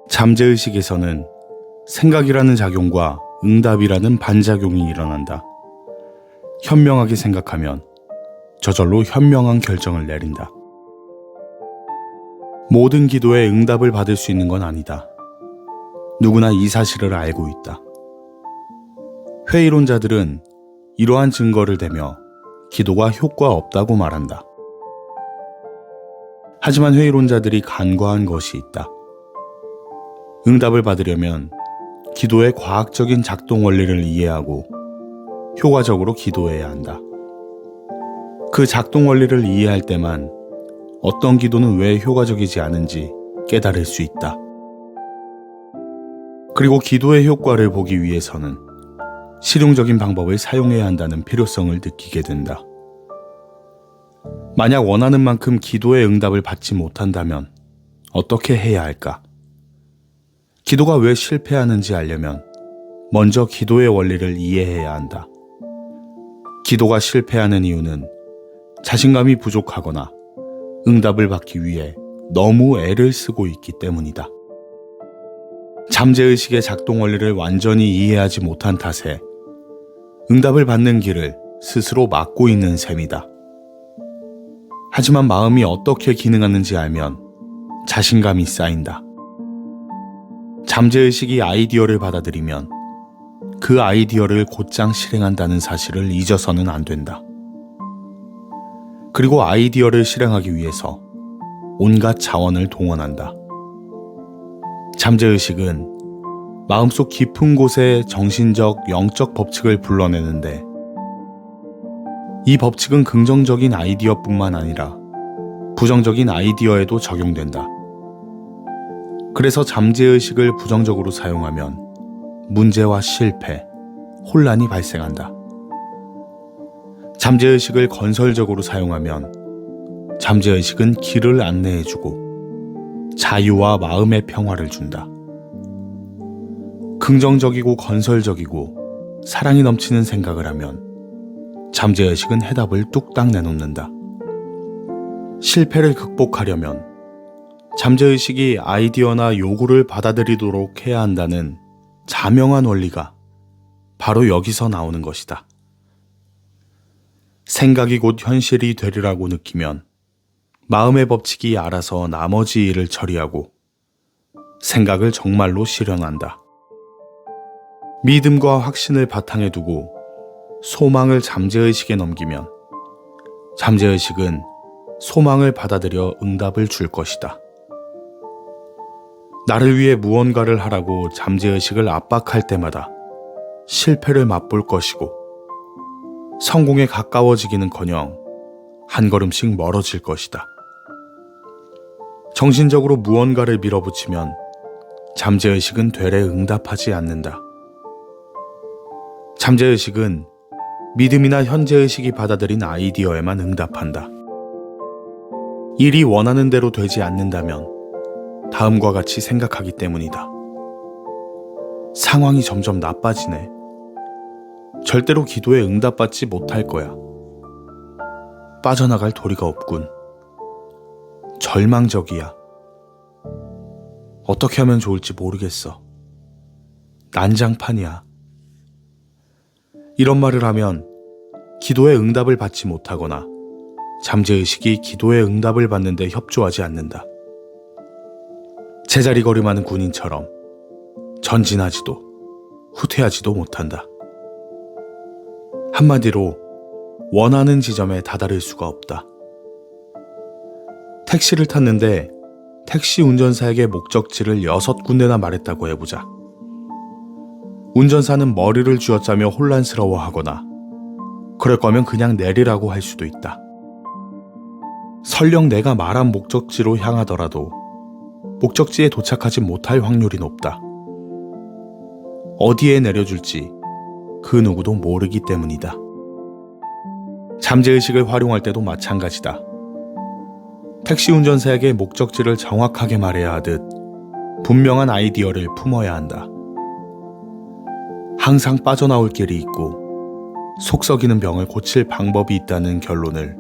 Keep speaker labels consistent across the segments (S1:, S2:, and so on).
S1: 잠재의식에서는 생각이라는 작용과 응답이라는 반작용이 일어난다. 현명하게 생각하면 저절로 현명한 결정을 내린다. 모든 기도에 응답을 받을 수 있는 건 아니다. 누구나 이 사실을 알고 있다. 회의론자들은 이러한 증거를 대며 기도가 효과 없다고 말한다. 하지만 회의론자들이 간과한 것이 있다. 응답을 받으려면 기도의 과학적인 작동 원리를 이해하고 효과적으로 기도해야 한다. 그 작동 원리를 이해할 때만 어떤 기도는 왜 효과적이지 않은지 깨달을 수 있다. 그리고 기도의 효과를 보기 위해서는 실용적인 방법을 사용해야 한다는 필요성을 느끼게 된다. 만약 원하는 만큼 기도의 응답을 받지 못한다면 어떻게 해야 할까? 기도가 왜 실패하는지 알려면 먼저 기도의 원리를 이해해야 한다. 기도가 실패하는 이유는 자신감이 부족하거나 응답을 받기 위해 너무 애를 쓰고 있기 때문이다. 잠재의식의 작동 원리를 완전히 이해하지 못한 탓에 응답을 받는 길을 스스로 막고 있는 셈이다. 하지만 마음이 어떻게 기능하는지 알면 자신감이 쌓인다. 잠재의식이 아이디어를 받아들이면 그 아이디어를 곧장 실행한다는 사실을 잊어서는 안 된다. 그리고 아이디어를 실행하기 위해서 온갖 자원을 동원한다. 잠재의식은 마음속 깊은 곳에 정신적, 영적 법칙을 불러내는데 이 법칙은 긍정적인 아이디어뿐만 아니라 부정적인 아이디어에도 적용된다. 그래서 잠재의식을 부정적으로 사용하면 문제와 실패, 혼란이 발생한다. 잠재의식을 건설적으로 사용하면 잠재의식은 길을 안내해주고 자유와 마음의 평화를 준다. 긍정적이고 건설적이고 사랑이 넘치는 생각을 하면 잠재의식은 해답을 뚝딱 내놓는다. 실패를 극복하려면 잠재의식이 아이디어나 요구를 받아들이도록 해야 한다는 자명한 원리가 바로 여기서 나오는 것이다. 생각이 곧 현실이 되리라고 느끼면 마음의 법칙이 알아서 나머지 일을 처리하고 생각을 정말로 실현한다. 믿음과 확신을 바탕에 두고 소망을 잠재의식에 넘기면 잠재의식은 소망을 받아들여 응답을 줄 것이다. 나를 위해 무언가를 하라고 잠재의식을 압박할 때마다 실패를 맛볼 것이고 성공에 가까워지기는커녕 한 걸음씩 멀어질 것이다. 정신적으로 무언가를 밀어붙이면 잠재의식은 되레 응답하지 않는다. 잠재의식은 믿음이나 현재의식이 받아들인 아이디어에만 응답한다. 일이 원하는 대로 되지 않는다면 다음과 같이 생각하기 때문이다. 상황이 점점 나빠지네. 절대로 기도에 응답받지 못할 거야. 빠져나갈 도리가 없군. 절망적이야. 어떻게 하면 좋을지 모르겠어. 난장판이야. 이런 말을 하면 기도에 응답을 받지 못하거나 잠재의식이 기도에 응답을 받는데 협조하지 않는다. 제자리 걸음하는 군인처럼 전진하지도 후퇴하지도 못한다. 한마디로 원하는 지점에 다다를 수가 없다. 택시를 탔는데 택시 운전사에게 목적지를 6군데나 말했다고 해보자. 운전사는 머리를 쥐어짜며 혼란스러워하거나 그럴 거면 그냥 내리라고 할 수도 있다. 설령 내가 말한 목적지로 향하더라도 목적지에 도착하지 못할 확률이 높다. 어디에 내려줄지 그 누구도 모르기 때문이다. 잠재의식을 활용할 때도 마찬가지다. 택시 운전사에게 목적지를 정확하게 말해야 하듯 분명한 아이디어를 품어야 한다. 항상 빠져나올 길이 있고 속 썩이는 병을 고칠 방법이 있다는 결론을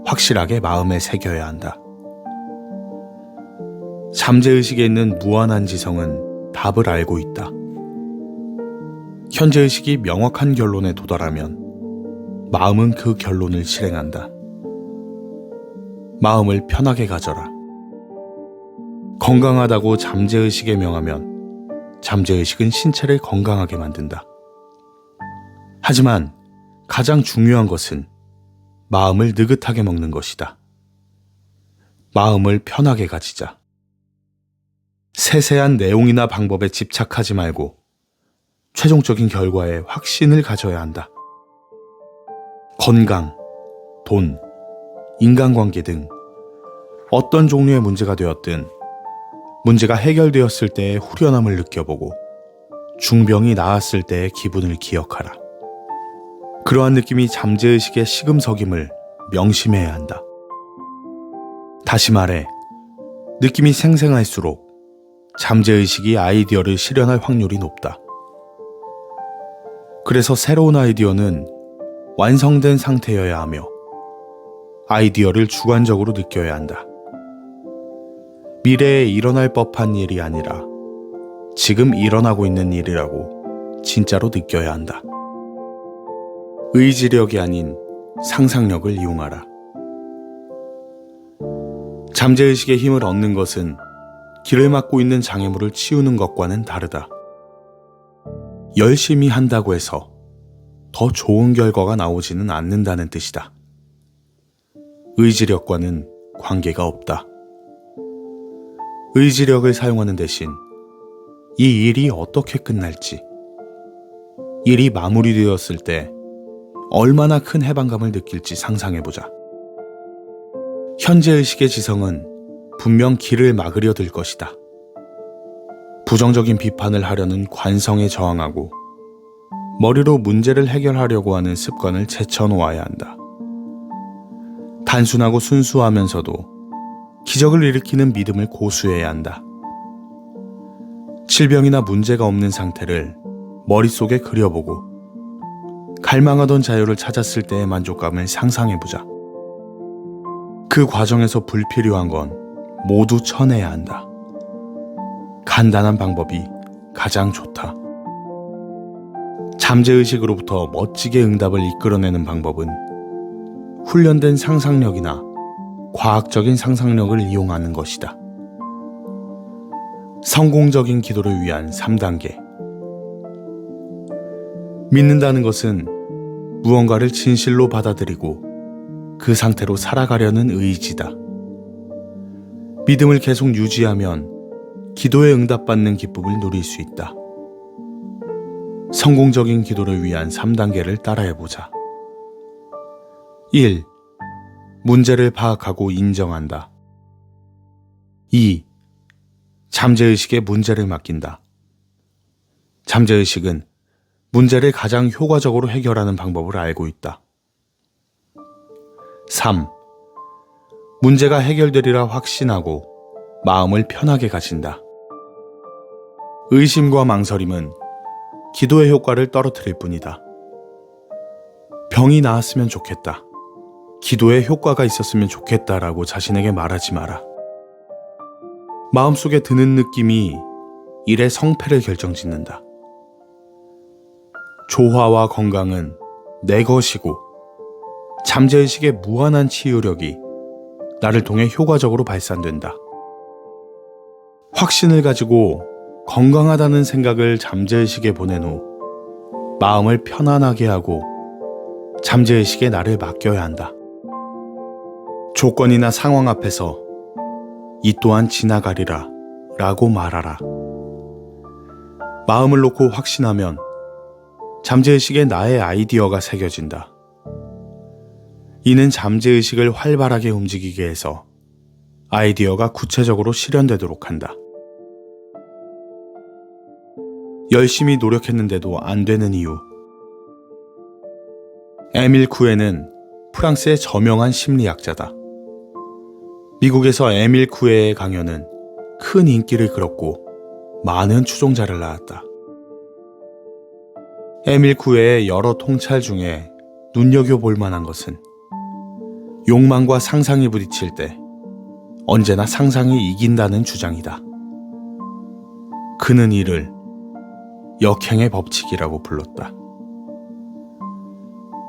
S1: 확실하게 마음에 새겨야 한다. 잠재의식에 있는 무한한 지성은 답을 알고 있다. 현재의식이 명확한 결론에 도달하면 마음은 그 결론을 실행한다. 마음을 편하게 가져라. 건강하다고 잠재의식에 명하면 잠재의식은 신체를 건강하게 만든다. 하지만 가장 중요한 것은 마음을 느긋하게 먹는 것이다. 마음을 편하게 가지자. 세세한 내용이나 방법에 집착하지 말고 최종적인 결과에 확신을 가져야 한다. 건강, 돈, 인간관계 등 어떤 종류의 문제가 되었든 문제가 해결되었을 때의 후련함을 느껴보고 중병이 나았을 때의 기분을 기억하라. 그러한 느낌이 잠재의식의 시금석임을 명심해야 한다. 다시 말해, 느낌이 생생할수록 잠재의식이 아이디어를 실현할 확률이 높다. 그래서 새로운 아이디어는 완성된 상태여야 하며 아이디어를 주관적으로 느껴야 한다. 미래에 일어날 법한 일이 아니라 지금 일어나고 있는 일이라고 진짜로 느껴야 한다. 의지력이 아닌 상상력을 이용하라. 잠재의식의 힘을 얻는 것은 길을 막고 있는 장애물을 치우는 것과는 다르다. 열심히 한다고 해서 더 좋은 결과가 나오지는 않는다는 뜻이다. 의지력과는 관계가 없다. 의지력을 사용하는 대신 이 일이 어떻게 끝날지, 일이 마무리되었을 때 얼마나 큰 해방감을 느낄지 상상해보자. 현재의식의 지성은 분명 길을 막으려 들 것이다. 부정적인 비판을 하려는 관성에 저항하고 머리로 문제를 해결하려고 하는 습관을 제쳐놓아야 한다. 단순하고 순수하면서도 기적을 일으키는 믿음을 고수해야 한다. 질병이나 문제가 없는 상태를 머릿속에 그려보고 갈망하던 자유를 찾았을 때의 만족감을 상상해보자. 그 과정에서 불필요한 건 모두 쳐내야 한다. 간단한 방법이 가장 좋다. 잠재의식으로부터 멋지게 응답을 이끌어내는 방법은 훈련된 상상력이나 과학적인 상상력을 이용하는 것이다. 성공적인 기도를 위한 3단계. 믿는다는 것은 무언가를 진실로 받아들이고 그 상태로 살아가려는 의지다. 믿음을 계속 유지하면 기도에 응답받는 기쁨을 누릴 수 있다. 성공적인 기도를 위한 3단계를 따라해보자. 1. 문제를 파악하고 인정한다. 2. 잠재의식에 문제를 맡긴다. 잠재의식은 문제를 가장 효과적으로 해결하는 방법을 알고 있다. 3. 문제가 해결되리라 확신하고 마음을 편하게 가진다. 의심과 망설임은 기도의 효과를 떨어뜨릴 뿐이다. 병이 나았으면 좋겠다. 기도에 효과가 있었으면 좋겠다라고 자신에게 말하지 마라. 마음속에 드는 느낌이 일의 성패를 결정짓는다. 조화와 건강은 내 것이고 잠재의식의 무한한 치유력이 나를 통해 효과적으로 발산된다. 확신을 가지고 건강하다는 생각을 잠재의식에 보낸 후 마음을 편안하게 하고 잠재의식에 나를 맡겨야 한다. 조건이나 상황 앞에서 이 또한 지나가리라 라고 말하라. 마음을 놓고 확신하면 잠재의식에 나의 아이디어가 새겨진다. 이는 잠재의식을 활발하게 움직이게 해서 아이디어가 구체적으로 실현되도록 한다. 열심히 노력했는데도 안 되는 이유. 에밀 쿠에는 프랑스의 저명한 심리학자다. 미국에서 에밀 쿠에의 강연은 큰 인기를 끌었고 많은 추종자를 낳았다. 에밀 쿠에의 여러 통찰 중에 눈여겨볼 만한 것은 욕망과 상상이 부딪힐 때 언제나 상상이 이긴다는 주장이다. 그는 이를 역행의 법칙이라고 불렀다.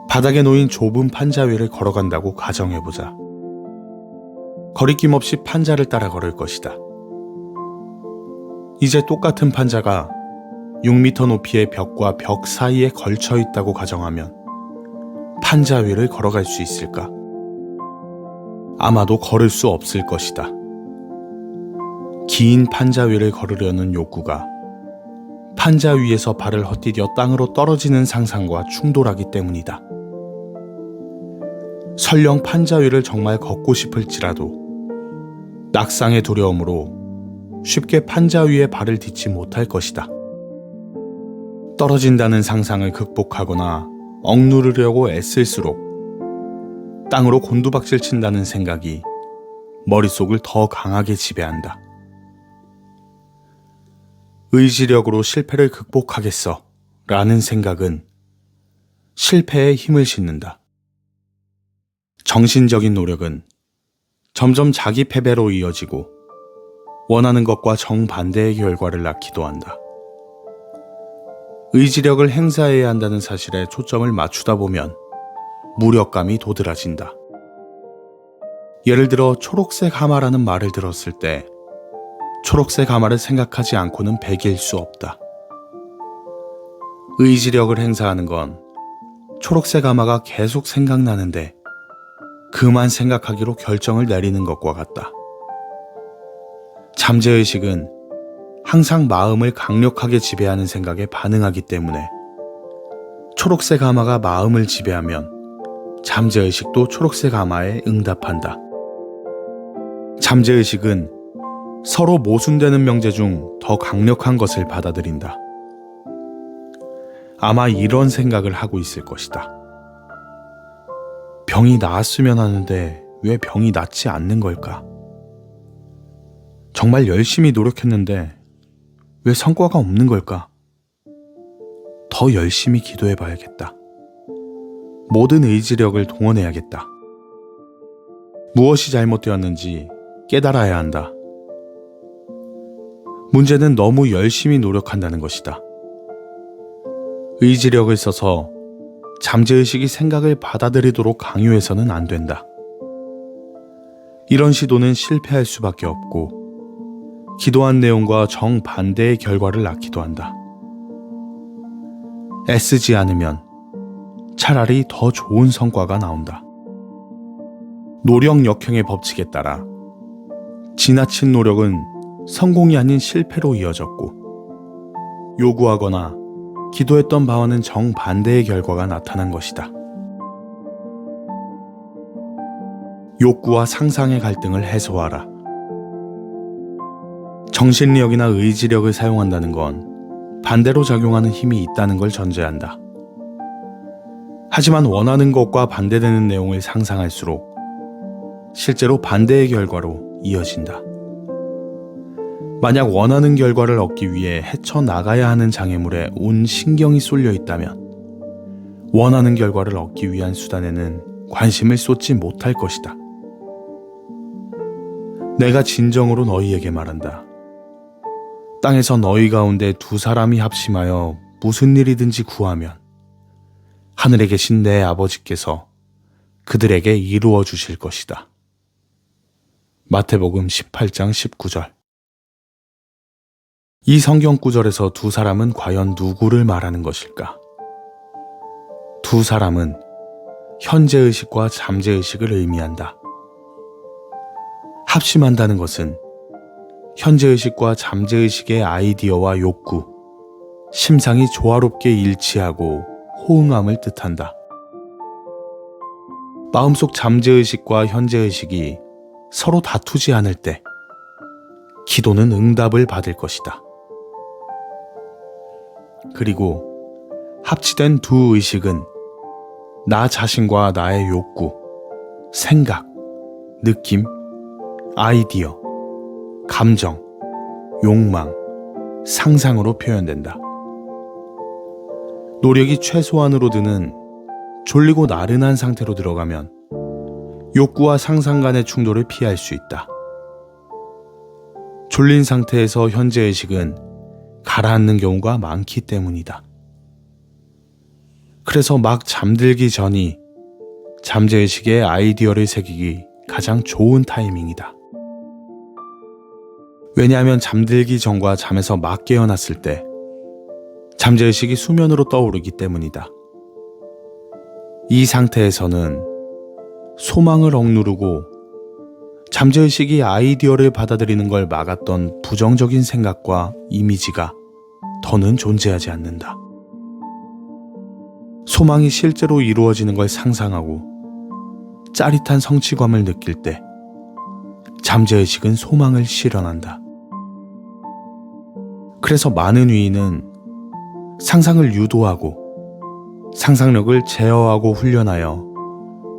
S1: 바닥에 놓인 좁은 판자 위를 걸어간다고 가정해보자. 거리낌 없이 판자를 따라 걸을 것이다. 이제 똑같은 판자가 6m 높이의 벽과 벽 사이에 걸쳐 있다고 가정하면 판자 위를 걸어갈 수 있을까? 아마도 걸을 수 없을 것이다. 긴 판자 위를 걸으려는 욕구가 판자 위에서 발을 헛디뎌 땅으로 떨어지는 상상과 충돌하기 때문이다. 설령 판자 위를 정말 걷고 싶을지라도 낙상의 두려움으로 쉽게 판자 위에 발을 딛지 못할 것이다. 떨어진다는 상상을 극복하거나 억누르려고 애쓸수록 땅으로 곤두박질 친다는 생각이 머릿속을 더 강하게 지배한다. 의지력으로 실패를 극복하겠어 라는 생각은 실패에 힘을 싣는다. 정신적인 노력은 점점 자기 패배로 이어지고 원하는 것과 정반대의 결과를 낳기도 한다. 의지력을 행사해야 한다는 사실에 초점을 맞추다 보면 무력감이 도드라진다. 예를 들어 초록색 하마라는 말을 들었을 때 초록색 하마를 생각하지 않고는 100일 수 없다. 의지력을 행사하는 건 초록색 하마가 계속 생각나는데 그만 생각하기로 결정을 내리는 것과 같다. 잠재의식은 항상 마음을 강력하게 지배하는 생각에 반응하기 때문에 초록색 하마가 마음을 지배하면 잠재의식도 초록색 하마에 응답한다. 잠재의식은 서로 모순되는 명제 중 더 강력한 것을 받아들인다. 아마 이런 생각을 하고 있을 것이다. 병이 나았으면 하는데 왜 병이 낫지 않는 걸까? 정말 열심히 노력했는데 왜 성과가 없는 걸까? 더 열심히 기도해 봐야겠다. 모든 의지력을 동원해야겠다. 무엇이 잘못되었는지 깨달아야 한다. 문제는 너무 열심히 노력한다는 것이다. 의지력을 써서 잠재의식이 생각을 받아들이도록 강요해서는 안 된다. 이런 시도는 실패할 수밖에 없고 기도한 내용과 정반대의 결과를 낳기도 한다. 애쓰지 않으면 차라리 더 좋은 성과가 나온다. 노력 역행의 법칙에 따라 지나친 노력은 성공이 아닌 실패로 이어졌고 요구하거나 기도했던 바와는 정반대의 결과가 나타난 것이다. 욕구와 상상의 갈등을 해소하라. 정신력이나 의지력을 사용한다는 건 반대로 작용하는 힘이 있다는 걸 전제한다. 하지만 원하는 것과 반대되는 내용을 상상할수록 실제로 반대의 결과로 이어진다. 만약 원하는 결과를 얻기 위해 헤쳐나가야 하는 장애물에 온 신경이 쏠려 있다면 원하는 결과를 얻기 위한 수단에는 관심을 쏟지 못할 것이다. 내가 진정으로 너희에게 말한다. 땅에서 너희 가운데 두 사람이 합심하여 무슨 일이든지 구하면 하늘에 계신 내 아버지께서 그들에게 이루어 주실 것이다. 마태복음 18장 19절. 이 성경 구절에서 두 사람은 과연 누구를 말하는 것일까? 두 사람은 현재의식과 잠재의식을 의미한다. 합심한다는 것은 현재의식과 잠재의식의 아이디어와 욕구, 심상이 조화롭게 일치하고 호응함을 뜻한다. 마음속 잠재의식과 현재의식이 서로 다투지 않을 때 기도는 응답을 받을 것이다. 그리고 합치된 두 의식은 나 자신과 나의 욕구, 생각, 느낌, 아이디어, 감정, 욕망, 상상으로 표현된다. 노력이 최소한으로 드는 졸리고 나른한 상태로 들어가면 욕구와 상상 간의 충돌을 피할 수 있다. 졸린 상태에서 현재의식은 가라앉는 경우가 많기 때문이다. 그래서 막 잠들기 전이 잠재의식에 아이디어를 새기기 가장 좋은 타이밍이다. 왜냐하면 잠들기 전과 잠에서 막 깨어났을 때 잠재의식이 수면으로 떠오르기 때문이다. 이 상태에서는 소망을 억누르고 잠재의식이 아이디어를 받아들이는 걸 막았던 부정적인 생각과 이미지가 더는 존재하지 않는다. 소망이 실제로 이루어지는 걸 상상하고 짜릿한 성취감을 느낄 때 잠재의식은 소망을 실현한다. 그래서 많은 위인은 상상을 유도하고 상상력을 제어하고 훈련하여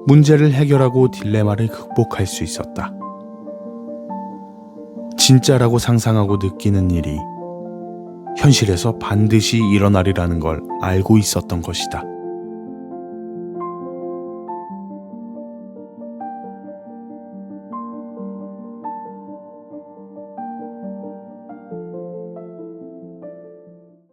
S1: 문제를 해결하고 딜레마를 극복할 수 있었다. 진짜라고 상상하고 느끼는 일이 현실에서 반드시 일어나리라는 걸 알고 있었던 것이다.